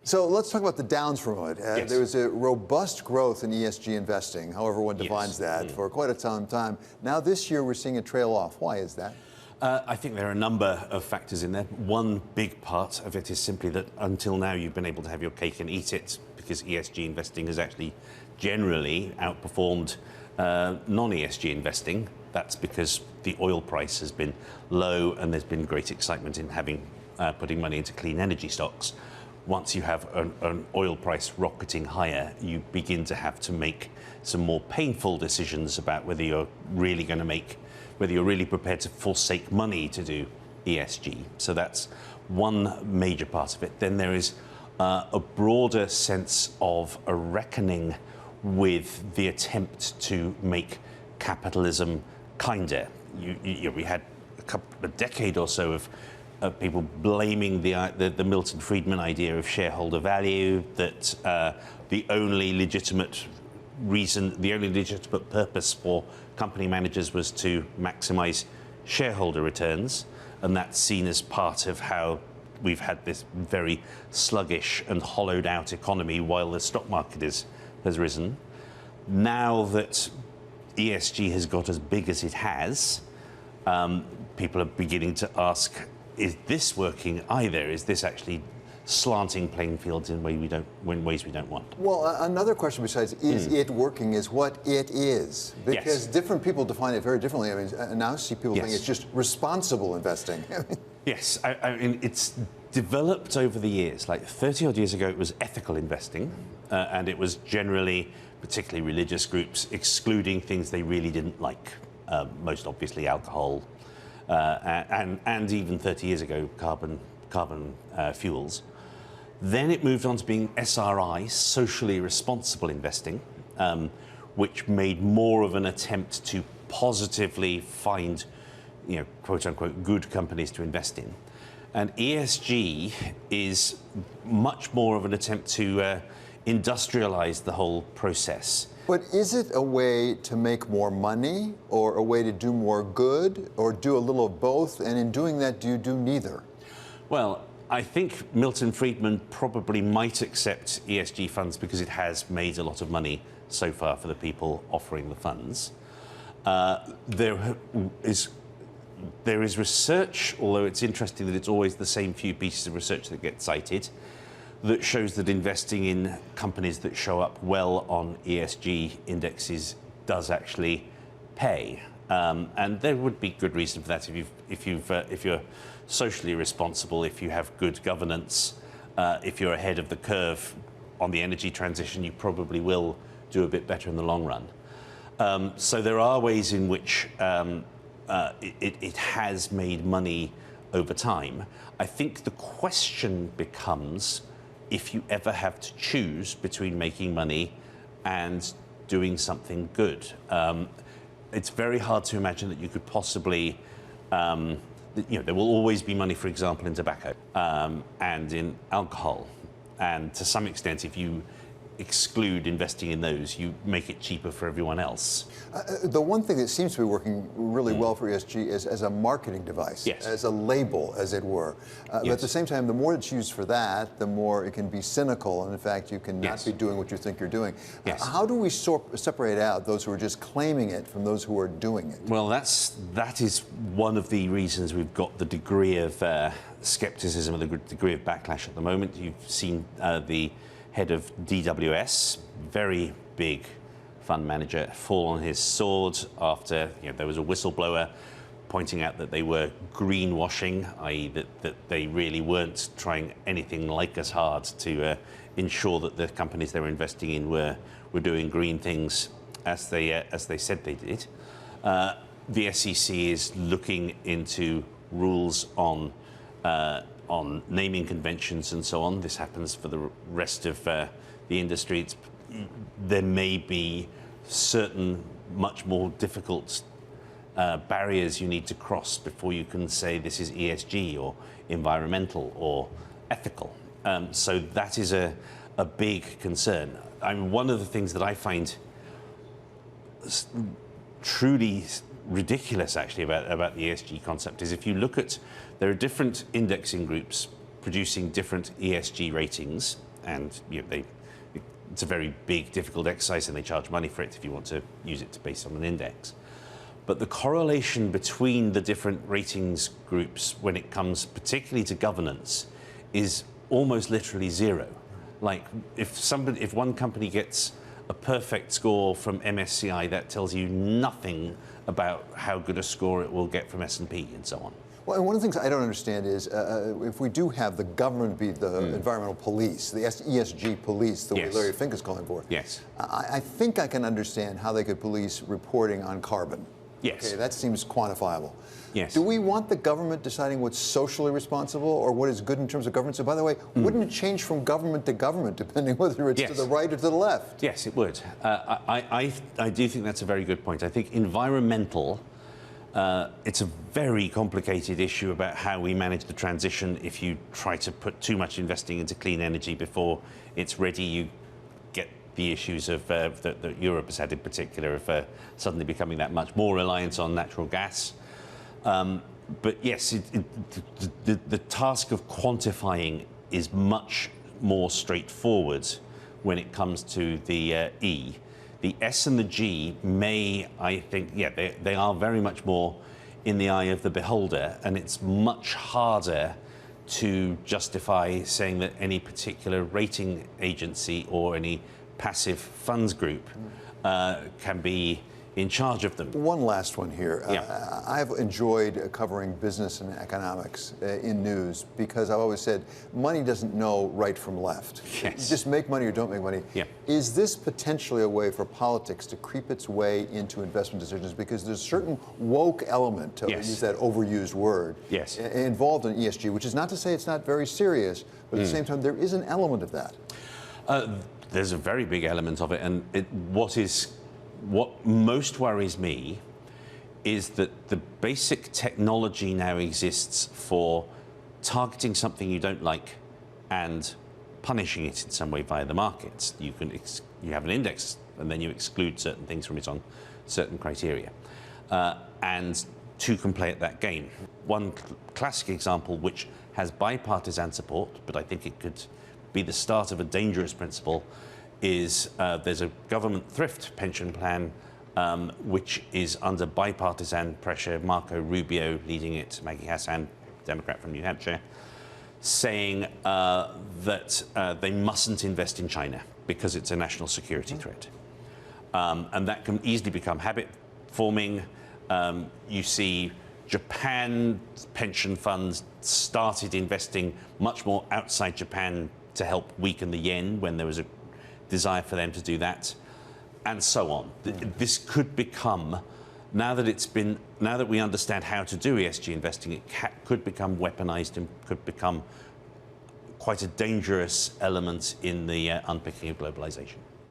So let's talk about the downs for a moment. Yes. There was a robust growth in ESG investing, however one defines that, for quite a time. Now this year we're seeing a trail off. Why is that? I think there are a number of factors in there. One big part of it is simply that until now you've been able to have your cake and eat it, because ESG investing has actually generally outperformed non-ESG investing. That's because the oil price has been low and there's been great excitement in putting money into clean energy stocks. Once you have an oil price rocketing higher, you begin to have to make some more painful decisions about whether you're really prepared to forsake money to do ESG. So that's one major part of it. Then there is a broader sense of a reckoning with the attempt to make capitalism kinder. We had a decade or so of people blaming the Milton Friedman idea of shareholder value, that the only legitimate purpose for company managers was to maximize shareholder returns, and that's seen as part of how we've had this very sluggish and hollowed out economy while the stock market has risen. Now that ESG has got as big as it has, people are beginning to ask, is this working either? Is this actually slanting playing fields in ways we don't want? Well, another question besides is it working is what it is. Because different people define it very differently. I mean, now I see people think it's just responsible investing. Yes, I mean, it's developed over the years. Like 30 odd years ago, it was ethical investing, and it was generally, particularly religious groups, excluding things they really didn't like, most obviously alcohol, and even 30 years ago, carbon fuels. Then it moved on to being SRI, socially responsible investing, which made more of an attempt to positively find, quote unquote, good companies to invest in. And ESG is much more of an attempt to industrialize the whole process. But is it a way to make more money, or a way to do more good, or do a little of both? And in doing that, do you do neither? Well, I think Milton Friedman probably might accept ESG funds because it has made a lot of money so far for the people offering the funds. There is research, although it's interesting that it's always the same few pieces of research that get cited, that shows that investing in companies that show up well on ESG indexes does actually pay. And there would be good reason for that if you're socially responsible, if you have good governance, if you're ahead of the curve on the energy transition, you probably will do a bit better in the long run. So there are ways in which it has made money over time. I think the question becomes, if you ever have to choose between making money and doing something good. It's very hard to imagine that you could possibly, there will always be money, for example, in tobacco and in alcohol. And to some extent, if you exclude investing in those, you make it cheaper for everyone else. The one thing that seems to be working really well for ESG is as a marketing device, as a label, as it were. But at the same time, the more it's used for that, the more it can be cynical, and in fact, you can not be doing what you think you're doing. How do we separate out those who are just claiming it from those who are doing it? Well, that is one of the reasons we've got the degree of skepticism, or the degree of backlash at the moment. You've seen the head of DWS, very big fund manager, fall on his sword after there was a whistleblower pointing out that they were greenwashing, i.e. that they really weren't trying anything like as hard to ensure that the companies they were investing in were doing green things as they said they did. The SEC is looking into rules on naming conventions and so on. This happens for the rest of the industry. There may be certain much more difficult barriers you need to cross before you can say this is ESG or environmental or ethical. So that is a big concern. One of the things that I find truly ridiculous actually about the ESG concept is, if you look at, there are different indexing groups producing different ESG ratings, and it's a very big, difficult exercise, and they charge money for it if you want to use it based on an index. But the correlation between the different ratings groups when it comes particularly to governance is almost literally zero. Like if one company gets a perfect score from MSCI, that tells you nothing about how good a score it will get from S&P and so on. Well, and one of the things I don't understand is if we do have the government be the environmental police, the ESG police, the way Larry Fink is calling for, I think I can understand how they could police reporting on carbon. Yes. Okay, that seems quantifiable. Yes. Do we want the government deciding what's socially responsible or what is good in terms of government? So, by the way, wouldn't it change from government to government depending whether it's to the right or to the left? Yes, it would. I do think that's a very good point. I think environmental, it's a very complicated issue about how we manage the transition. If you try to put too much investing into clean energy before it's ready, you get the issues of that Europe has had in particular of suddenly becoming that much more reliant on natural gas. But yes, the task of quantifying is much more straightforward when it comes to the E. The S and the G may, I think, they are very much more in the eye of the beholder, and it's much harder to justify saying that any particular rating agency or any passive funds group can be in charge of them. One last one here. I've enjoyed covering business and economics in news because I've always said money doesn't know right from left. Yes. Just make money or don't make money. Yeah. Is this potentially a way for politics to creep its way into investment decisions? Because there's a certain woke element, to use that overused word, involved in ESG, which is not to say it's not very serious, but at the same time there is an element of that. There's a very big element of it, and what most worries me is that the basic technology now exists for targeting something you don't like and punishing it in some way via the markets. You have an index and then you exclude certain things from it on certain criteria. And two can play at that game. One classic example which has bipartisan support, but I think it could be the start of a dangerous principle, is there's a government thrift pension plan which is under bipartisan pressure. Marco Rubio leading it, Maggie Hassan, Democrat from New Hampshire, saying that they mustn't invest in China because it's a national security threat. And that can easily become habit forming. You see Japan pension funds started investing much more outside Japan to help weaken the yen when there was a desire for them to do that, and so on. This could become, now that we understand how to do ESG investing, it could become weaponized and could become quite a dangerous element in the unpicking of globalization.